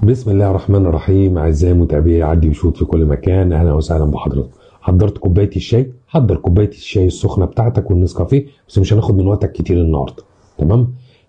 بسم الله الرحمن الرحيم. اعزائي متابعي عدي وشوت في كل مكان، اهلا وسهلا بحضرتك. حضرت كوبايه الشاي؟ حضر كوبايه الشاي السخنه بتاعتك والنسكافيه، بس مش هناخد من وقتك كتير النهارده، تمام؟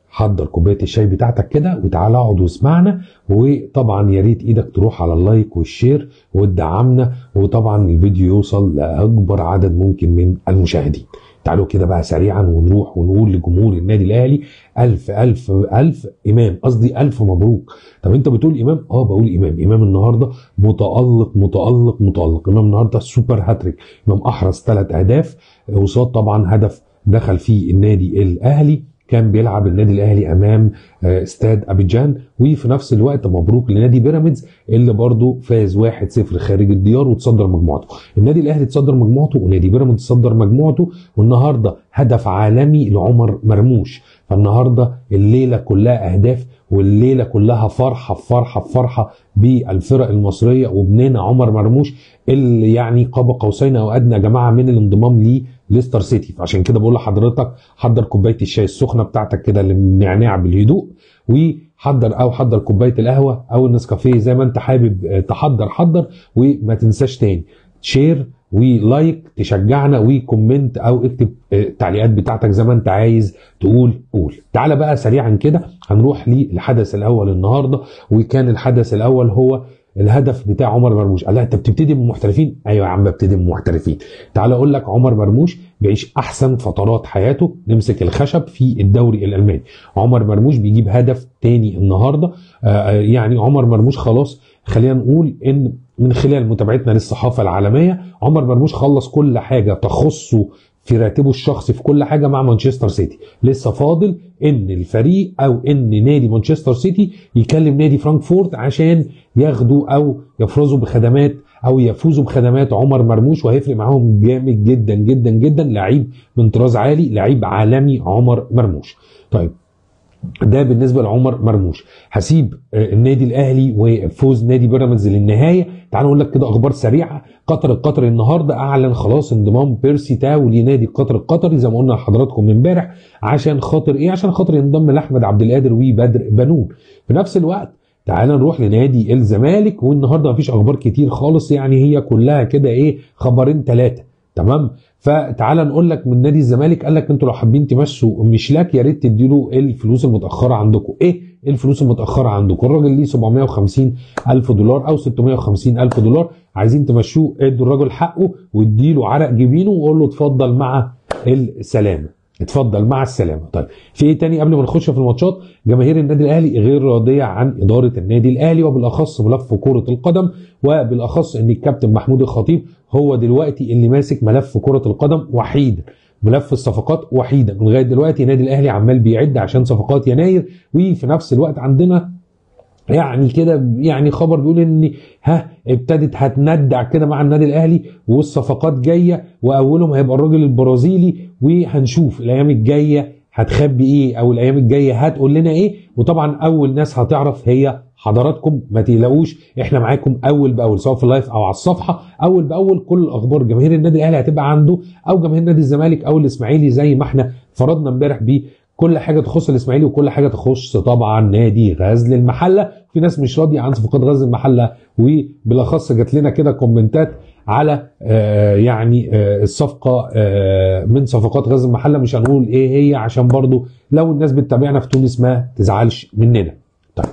حضر كوبايه الشاي بتاعتك كده وتعالى اقعد واسمعنا، وطبعا يا ريت ايدك تروح على اللايك والشير وتدعمنا، وطبعا الفيديو يوصل لاكبر عدد ممكن من المشاهدين. تعالوا كده بقى سريعا ونروح ونقول لجمهور النادي الاهلي الف الف الف امام، قصدي الف مبروك. طب انت بتقول امام؟ بقول امام النهارده متالق متالق متالق. امام النهارده سوبر هاتريك، امام احرز 3 اهداف قصاد طبعا هدف دخل فيه النادي الاهلي. كان بيلعب النادي الاهلي امام استاد ابيجان، وفي نفس الوقت مبروك لنادي بيراميدز اللي برضه فاز 1-0 خارج الديار وتصدر مجموعته. النادي الاهلي تصدر مجموعته ونادي بيراميدز تصدر مجموعته، والنهارده هدف عالمي لعمر مرموش. فالنهارده الليله كلها اهداف، والليله كلها فرحه فرحه فرحه بالفرق المصريه وابننا عمر مرموش اللي يعني قاب قوسين او ادنى يا جماعه من الانضمام ليه ليستر سيتي. فعشان كده بقول لحضرتك حضر كوبايه الشاي السخنه بتاعتك كده اللي بالنعناع بالهدوء، حضر كوبايه القهوه او النسكافيه زي ما انت حابب حضر. وما تنساش تاني شير ولايك تشجعنا، وكومنت او اكتب التعليقات بتاعتك زي ما انت عايز قول. تعالى بقى سريعا كده هنروح للحدث الاول النهارده، وكان الحدث الاول هو الهدف بتاع عمر مرموش. قال لا انت بتبتدي بالمحترفين؟ ايوه يا عم ببتدي بالمحترفين. تعال اقول لك عمر مرموش بيعيش احسن فترات حياته، نمسك الخشب في الدوري الالماني. عمر مرموش بيجيب هدف تاني النهارده. يعني عمر مرموش خلاص، خلينا نقول ان من خلال متابعتنا للصحافه العالميه عمر مرموش خلص كل حاجه تخصه في راتبه الشخصي في كل حاجه مع مانشستر سيتي. لسه فاضل ان الفريق او ان نادي مانشستر سيتي يكلم نادي فرانكفورت عشان ياخدوا او يفرزوا بخدمات او يفوزوا بخدمات عمر مرموش، وهيفرق معاهم جامد جدا جدا جدا. لعيب من طراز عالي، لعيب عالمي عمر مرموش. طيب ده بالنسبه لعمر مرموش. هسيب النادي الاهلي وفوز نادي بيراميدز للنهايه. تعالوا نقول لك كده اخبار سريعه. قطر القطري النهارده اعلن خلاص انضمام بيرسي تاو لنادي قطر القطري زي ما قلنا لحضراتكم امبارح. عشان خاطر ايه؟ عشان خاطر ينضم لاحمد عبد القادر وبدر بنون. في نفس الوقت تعال نروح لنادي الزمالك، والنهارده مفيش اخبار كتير خالص، يعني هي كلها كده ايه، خبرين 3، تمام؟ فتعال نقول لك من نادي الزمالك قال لك انتوا لو حابين تمشوا مشلاك يا ريت تديله الفلوس المتاخره عندكم. ايه الفلوس المتاخره عندكم؟ الراجل ليه 750 الف دولار او 650 الف دولار، عايزين تمشوه ادوا الراجل حقه واديله عرق جبينه وقول له اتفضل مع السلامه، اتفضل مع السلامه. طيب في ايه تاني قبل ما نخش في الماتشات؟ جماهير النادي الاهلي غير راضيه عن اداره النادي الاهلي، وبالاخص ملف كره القدم، وبالاخص ان الكابتن محمود الخطيب هو دلوقتي اللي ماسك ملف كره القدم وحيدا، ملف الصفقات وحيدا. لغايه دلوقتي النادي الاهلي عمال بيعد عشان صفقات يناير، وفي نفس الوقت عندنا يعني كده يعني خبر بيقول ان ابتدت هتندع كده مع النادي الاهلي والصفقات جايه، واولهم هيبقى الراجل البرازيلي، وهنشوف الايام الجايه هتخبي ايه او الايام الجايه هتقول لنا ايه. وطبعا اول ناس هتعرف هي حضراتكم، ما تقلقوش احنا معاكم اول باول سواء في اللايف او على الصفحه، اول باول كل الاخبار جماهير النادي الاهلي هتبقى عنده، او جماهير نادي الزمالك او الاسماعيلي زي ما احنا فرضنا امبارح كل حاجه تخص الاسماعيلي وكل حاجه تخص طبعا نادي غزل المحله. في ناس مش راضيه عن صفقات غزل المحله، وبالاخص جات لنا كده كومنتات على الصفقه من صفقات غزل المحله، مش هنقول ايه هي عشان برضو لو الناس بتتابعنا في تونس ما تزعلش مننا. طيب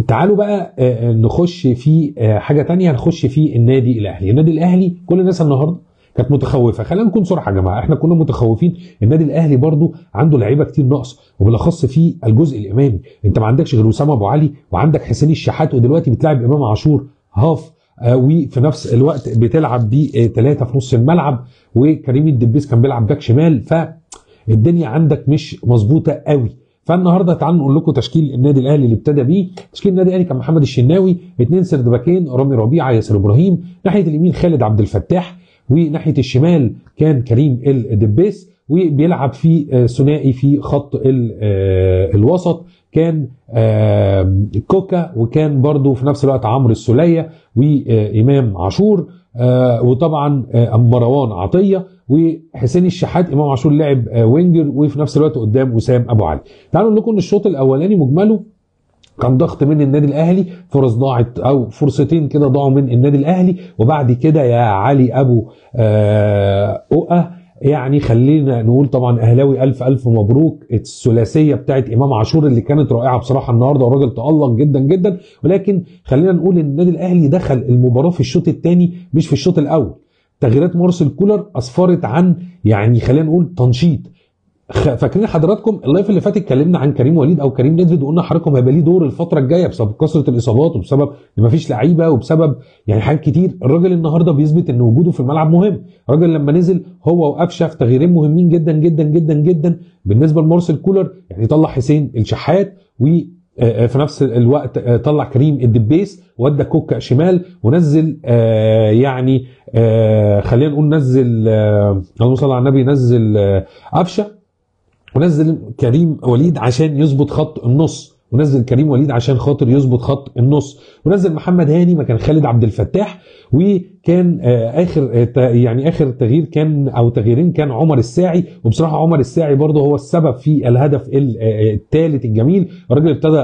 تعالوا بقى نخش في حاجه تانية، هنخش في النادي الاهلي. النادي الاهلي كل الناس النهارده كانت متخوفه، خلينا نكون صراحه يا جماعه، احنا كنا متخوفين. النادي الاهلي برضو عنده لعيبه كتير ناقص، وبالاخص في الجزء الامامي. انت ما عندكش غير وسام ابو علي، وعندك حسين الشحات، ودلوقتي بتلعب امام عاشور هاف، وفي نفس الوقت بتلعب ب3 في نص الملعب، وكريم الدبيس كان بيلعب باك شمال، فالدنيا عندك مش مظبوطه قوي. فالنهارده تعالوا نقول لكم تشكيل النادي الاهلي اللي ابتدى بيه. تشكيل النادي الاهلي كان محمد الشناوي، 2 سرد باكين رامي ربيعه ياسر ابراهيم، ناحيه اليمين خالد عبد الفتاح، وناحيه الشمال كان كريم الدبيس، وبيلعب في ثنائي في خط الوسط كان كوكا، وكان برضو في نفس الوقت عمرو السولية وإمام عاشور، وطبعا مروان عطية، وحسين الشحات. امام عاشور لعب وينجر، وفي نفس الوقت قدام وسام ابو علي. تعالوا نقول لكم ان الشوط الاولاني مجمله كان ضغط من النادي الاهلي، فرص ضاعت او فرصتين كده ضاعوا من النادي الاهلي، وبعد كده يا علي ابو أؤة يعني خلينا نقول طبعا اهلاوي الف الف مبروك الثلاثيه بتاعت امام عاشور اللي كانت رائعه بصراحه النهارده، والراجل تالق جدا جدا. ولكن خلينا نقول ان النادي الاهلي دخل المباراه في الشوط الثاني مش في الشوط الاول. تغييرات مارسيل كولر اسفرت عن يعني خلينا نقول تنشيط. فاكرين حضراتكم اللايف اللي فات اتكلمنا عن كريم وليد او كريم نيدفيد، وقلنا حضراتكم هيبقى ليه دور الفتره الجايه بسبب كثره الاصابات وبسبب ان مفيش لعيبه وبسبب يعني حاجات كتير. الراجل النهارده بيثبت ان وجوده في الملعب مهم. الراجل لما نزل هو وقفشه في تغييرين مهمين جدا جدا جدا جدا بالنسبه لمارسيل كولر، يعني طلع حسين الشحات وفي نفس الوقت طلع كريم الدبيس وادى كوكا شمال، ونزل يعني خلينا نقول نزل اللهم صل على النبي، نزل قفشه ونزل كريم وليد عشان يظبط خط النص، ونزل كريم وليد عشان خاطر يظبط خط النص، ونزل محمد هاني مكان خالد عبد الفتاح. وكان اخر تغيير كان او تغييرين كان عمر الساعي. وبصراحه عمر الساعي برضه هو السبب في الهدف الثالث الجميل. الراجل ابتدى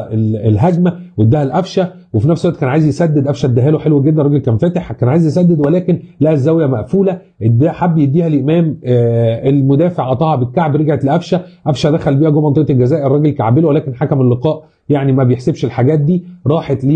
الهجمه واداها لقفشه، وفي نفس الوقت كان عايز يسدد، قفشه اداها له حلو جدا، الراجل كان فاتح كان عايز يسدد ولكن لقى الزاويه مقفوله، حب يديها لامام، المدافع قطعها بالكعب رجعت لقفشه، قفشه دخل بيها جوه منطقه الجزاء، الراجل كعبله ولكن حكم اللقاء يعني ما بيحسبش الحاجات دي، راحت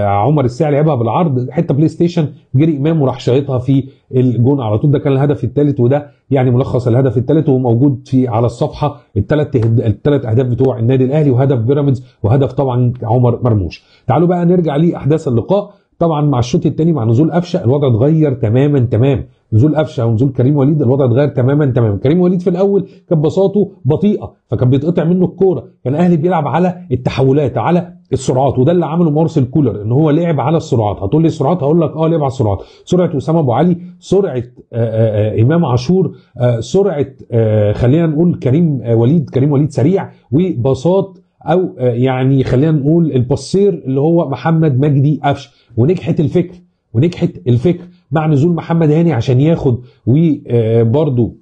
عمر الساعي لعبها بالعرض حته بلاي ستيشن، جري امام وراح شايطها في الجون على طول. ده كان الهدف الثالث، وده يعني ملخص الهدف الثالث وموجود في على الصفحه الثلاث اهداف بتوع النادي الاهلي وهدف بيراميدز وهدف طبعا عمر مرموش. تعالوا بقى نرجع لاحداث اللقاء. طبعا مع الشوط الثاني مع نزول قفشه الوضع اتغير تماما. نزول قفشه ونزول كريم وليد الوضع اتغير تماما. كريم وليد في الاول كانت بساطته بطيئه فكان بيتقطع منه الكوره، كان الاهلي بيلعب على التحولات على السرعات، وده اللي عمله مارسيل كولر ان هو لعب على السرعات. هتقول لي السرعات، هقول لك لعب على السرعات، سرعه وسام ابو علي، سرعه امام عاشور، سرعه خلينا نقول كريم وليد سريع، وبساط او يعني خلينا نقول البصير اللي هو محمد مجدي قفشه. ونجحت الفكر مع نزول محمد هاني عشان ياخد وبرضه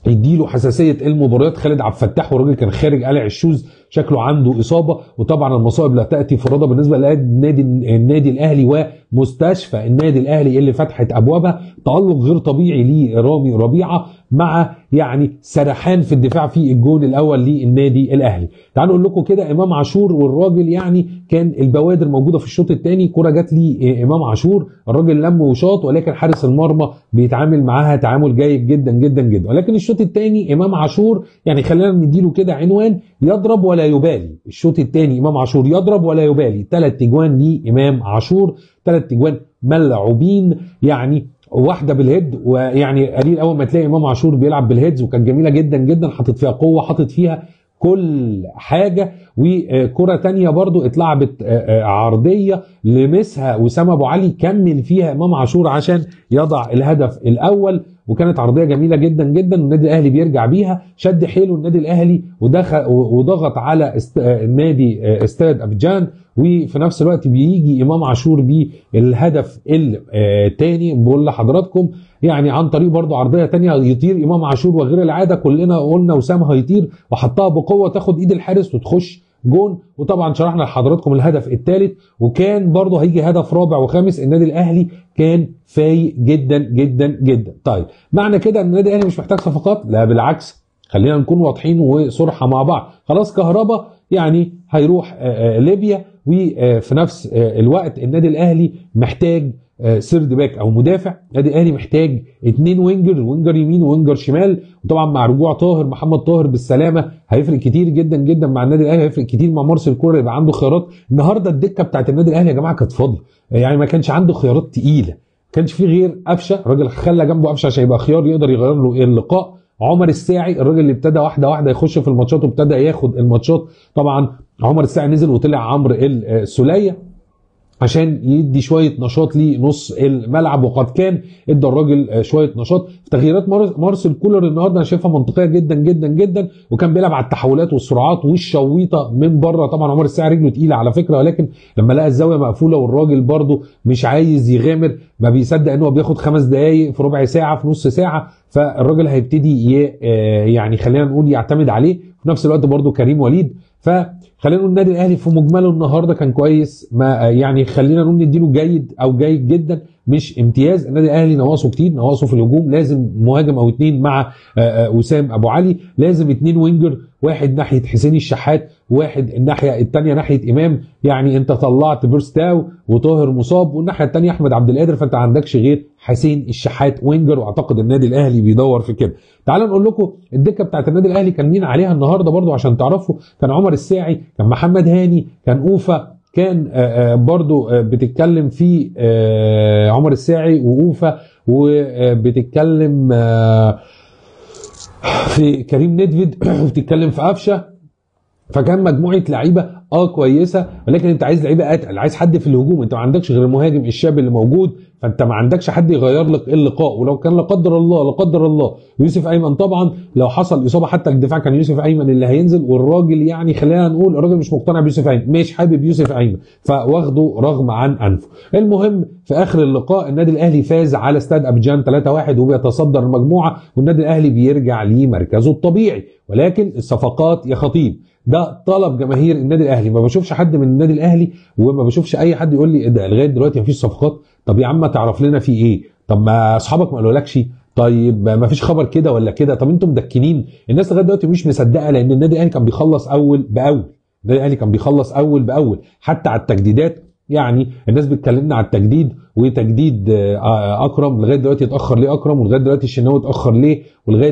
يديله حساسيه المباريات خالد عبد الفتاح، والراجل كان خارج قلع الشوز شكله عنده اصابه. وطبعا المصائب لا تاتي فرادى بالنسبه للنادي الاهلي ومستشفى النادي الاهلي اللي فتحت ابوابها. تالق غير طبيعي لرامي ربيعه مع يعني سرحان في الدفاع في الجون الاول للنادي الاهلي. تعالوا نقول لكم كده امام عاشور والراجل يعني كان البوادر موجوده في الشوط الثاني، كره جت لي امام عاشور الراجل لم وشاط، ولكن حارس المرمى بيتعامل معاها تعامل جيد جدا جدا جدا. ولكن الشوط الثاني امام عاشور يعني خلينا نديله كده عنوان يضرب ولا يبالي. الشوط الثاني امام عاشور يضرب ولا يبالي، 3 اجوان لامام عاشور، 3 اجوان ملعوبين، يعني واحده بالهيد، ويعني قليل اول ما تلاقي امام عاشور بيلعب بالهيدز، وكانت جميله جدا جدا، حاطط فيها قوه، حاطط فيها كل حاجه. وكره تانية برضو اتلعبت عرضيه لمسها وسام ابو علي، كمل فيها امام عاشور عشان يضع الهدف الاول، وكانت عرضيه جميله جدا جدا. والنادي الاهلي بيرجع بيها، شد حيله النادي الاهلي ودخل وضغط على نادي استاد ابيجان، وفي نفس الوقت بيجي امام عاشور بالهدف الثاني. بقول لحضراتكم يعني عن طريق برضه عرضيه ثانيه يطير امام عاشور، وغير العاده كلنا قلنا وسام هيطير، وحطها بقوه تاخد ايد الحارس وتخش جون. وطبعا شرحنا لحضراتكم الهدف الثالث، وكان برضه هيجي هدف رابع وخامس. النادي الاهلي كان فايق جدا جدا جدا. طيب معنى كده ان النادي الاهلي مش محتاج صفقات؟ لا بالعكس، خلينا نكون واضحين وصراحه مع بعض. خلاص كهربا يعني هيروح ليبيا، وفي نفس الوقت النادي الاهلي محتاج سيرد باك او مدافع. النادي الاهلي محتاج 2 وينجر يمين ووينجر شمال، وطبعا مع رجوع محمد طاهر بالسلامه هيفرق كتير جدا جدا مع النادي الاهلي، هيفرق كتير مع مارسيل كولر، يبقى عنده خيارات. النهارده الدكه بتاعت النادي الاهلي يا جماعه كانت فاضيه، يعني ما كانش عنده خيارات تقيله، ما كانش فيه غير قفشه، الراجل خلى جنبه قفشه عشان يبقى خيار يقدر يغير له اللقاء. عمر الساعي الراجل اللي ابتدى واحده واحده يخش في الماتشات وابتدى ياخد الماتشات. طبعا عمر الساعي نزل وطلع عمرو السوليه، عشان يدي شويه نشاط لنص الملعب، وقد كان ادى الراجل شويه نشاط. في تغييرات مارسيل كولر النهارده انا شايفها منطقيه جدا جدا جدا، وكان بيلعب على التحولات والسرعات والشويطه من بره. طبعا عمر الساعي رجله تقيله على فكره، ولكن لما لقى الزاويه مقفوله والراجل برده مش عايز يغامر، ما بيصدق ان هو بياخد 5 دقائق في ربع ساعه في نص ساعه، فالراجل هيبتدي يعني خلينا نقول يعتمد عليه. في نفس الوقت برده كريم وليد. فخلينا نقول النادي الاهلي في مجمله النهارده كان كويس، ما يعني خلينا نقول نديله جيد او جيد جدا مش امتياز. النادي الاهلي نواقصه كتير، نواقصه في الهجوم، لازم مهاجم او 2 مع وسام ابو علي، لازم 2 وينجر، واحد ناحيه حسين الشحات، واحد الناحيه الثانيه ناحيه امام. يعني انت طلعت بيرستاو وطاهر مصاب، والناحيه الثانيه احمد عبد القادر، فانت عندكش غير حسين الشحات وينجر، واعتقد النادي الاهلي بيدور في كده. تعالوا نقول لكم الدكه بتاعت النادي الاهلي كان مين عليها النهارده برضو عشان تعرفوا. كان عمر الساعي، كان محمد هاني، كان اوفا، كان برضو بتتكلم في عمر الساعي واوفا، وبتتكلم في كريم ندفد وبتتكلم في قفشه. فكان مجموعه لعيبه كويسه، ولكن انت عايز لعيبه اتقل، عايز حد في الهجوم. انت ما عندكش غير المهاجم الشاب اللي موجود، فانت ما عندكش حد يغير لك اللقاء. ولو كان لا قدر الله لا قدر الله يوسف ايمن، طبعا لو حصل اصابه حتى الدفاع كان يوسف ايمن اللي هينزل. والراجل يعني خلينا نقول الراجل مش مقتنع بيوسف ايمن، مش حابب يوسف ايمن، فواخده رغم عن انفه. المهم في اخر اللقاء النادي الاهلي فاز على استاد ابيجان 3-1 وبيتصدر المجموعه، والنادي الاهلي بيرجع لمركزه الطبيعي. ولكن الصفقات يا خطيب ده طلب جماهير النادي الاهلي. ما بشوفش حد من النادي الاهلي وما بشوفش اي حد يقول لي إيه ده لغايه دلوقتي مفيش صفقات. طب يا عم تعرف لنا في ايه؟ طب ما اصحابك ما قالولكش؟ طيب ما فيش خبر كده ولا كده؟ طب انتم مدكنين الناس لغايه دلوقتي مش مصدقه، لان النادي الاهلي كان بيخلص اول باول. النادي الاهلي كان بيخلص اول باول حتى على التجديدات. يعني الناس بتكلمنا على التجديد وتجديد اكرم، لغايه دلوقتي اتاخر ليه اكرم؟ ولغايه دلوقتي الشناوي اتاخر ليه؟ ولغايه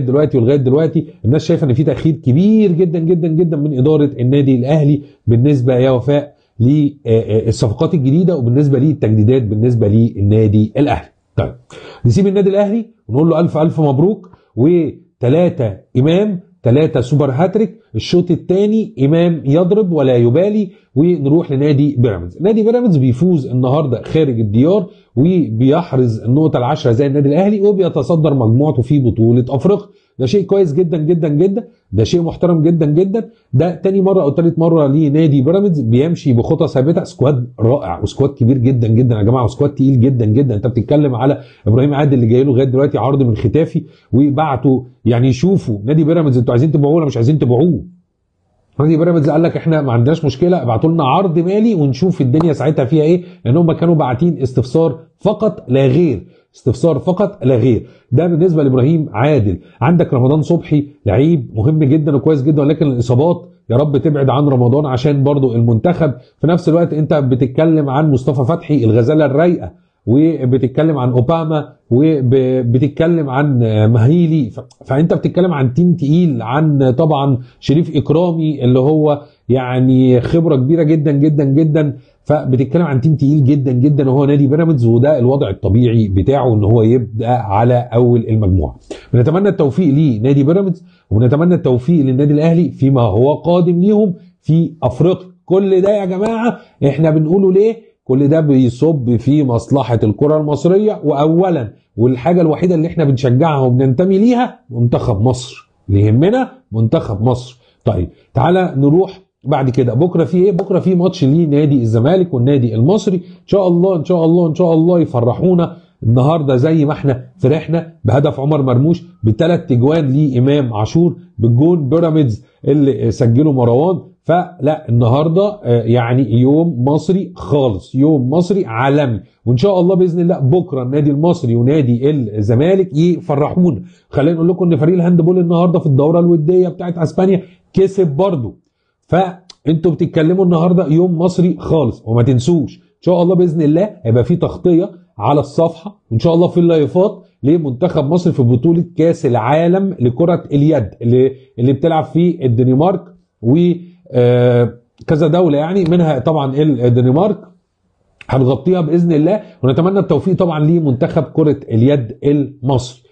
دلوقتي الناس شايفه ان في تاخير كبير جدا جدا جدا من اداره النادي الاهلي بالنسبه يا وفاء للصفقات الجديده، وبالنسبه للتجديدات بالنسبه للنادي الاهلي. طيب نسيب النادي الاهلي ونقول له الف الف مبروك، وثلاثه امام 3 سوبر هاتريك. الشوط الثاني امام يضرب ولا يبالي، ونروح لنادي بيراميدز. نادي بيراميدز بيفوز النهارده خارج الديار وبيحرز النقطه ال10 زي النادي الاهلي، وبيتصدر مجموعته في بطوله افريقيا. ده شيء كويس جدا جدا جدا، ده شيء محترم جدا جدا. ده تاني مره او تالت مره لنادي بيراميدز بيمشي بخطى ثابته. سكواد رائع وسكواد كبير جدا جدا يا جماعه، وسكواد تقيل جدا جدا. انت بتتكلم على ابراهيم عادل اللي جاي له لغايه دلوقتي عرض من ختافي، وبعتوا يعني شوفوا نادي بيراميدز انتوا عايزين تبيعوه ولا مش عايزين تبيعوه؟ نادي بيراميدز قال لك احنا ما عندناش مشكله، ابعتوا لنا عرض مالي ونشوف الدنيا ساعتها فيها ايه، لان هم كانوا باعتين استفسار فقط لا غير، استفسار فقط لا غير. ده بالنسبه لابراهيم عادل. عندك رمضان صبحي لعيب مهم جدا وكويس جدا، ولكن الاصابات يا رب تبعد عن رمضان عشان برضو المنتخب. في نفس الوقت انت بتتكلم عن مصطفى فتحي الغزاله الرايقه، وبتتكلم عن اوباما، وبتتكلم عن مهيلي. فانت بتتكلم عن تيم تقيل، عن طبعا شريف اكرامي اللي هو يعني خبره كبيره جدا جدا جدا. فبتتكلم عن تيم تقيل جدا جدا وهو نادي بيراميدز، وده الوضع الطبيعي بتاعه ان هو يبدا على اول المجموعه. بنتمنى التوفيق لنادي بيراميدز، وبنتمنى التوفيق للنادي الاهلي فيما هو قادم ليهم في افريقيا. كل ده يا جماعه احنا بنقوله ليه؟ كل ده بيصب في مصلحة الكرة المصرية، وأولا والحاجة الوحيدة اللي احنا بنشجعها وبننتمي ليها منتخب مصر، اللي يهمنا منتخب مصر. طيب تعالى نروح بعد كده. بكرة في ايه؟ بكرة في ماتش لنادي الزمالك والنادي المصري. ان شاء الله ان شاء الله ان شاء الله يفرحونا النهارده زي ما احنا فرحنا بهدف عمر مرموش، ب3 اجوان لامام عاشور، بالجون بيراميدز اللي سجله مروان. فلا النهارده يعني يوم مصري خالص، يوم مصري عالمي. وان شاء الله باذن الله بكره النادي المصري ونادي الزمالك يفرحونا. خلينا نقول لكم ان فريق الهاندبول النهارده في الدوره الوديه بتاعت اسبانيا كسب برضه. فانتوا بتتكلموا النهارده يوم مصري خالص. وما تنسوش ان شاء الله باذن الله هيبقى في تغطيه على الصفحه، وان شاء الله في اللايفات لمنتخب مصر في بطوله كاس العالم لكره اليد اللي بتلعب في الدنمارك و كذا دولة، يعني منها طبعا الدنمارك. هنغطيها بإذن الله، ونتمنى التوفيق طبعا لمنتخب كرة اليد المصري.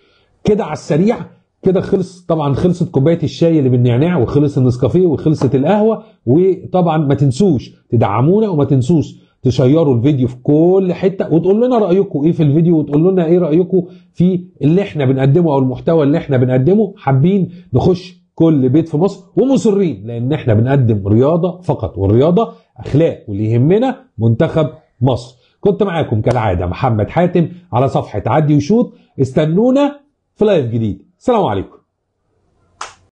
كده على السريع كده خلص، طبعا خلصت كوبايه الشاي اللي بالنعناع، وخلص النسكافيه، وخلصت القهوه. وطبعا ما تنسوش تدعمونا، وما تنسوش تشيروا الفيديو في كل حته وتقول لنا رايكم ايه في الفيديو، وتقول لنا ايه رايكم في اللي احنا بنقدمه او المحتوى اللي احنا بنقدمه. حابين نخش كل بيت في مصر ومصرين، لان احنا بنقدم رياضه فقط، والرياضه اخلاق، واللي يهمنا منتخب مصر. كنت معاكم كالعاده محمد حاتم على صفحه عدي وشوط. استنونا في لايف جديد. السلام عليكم.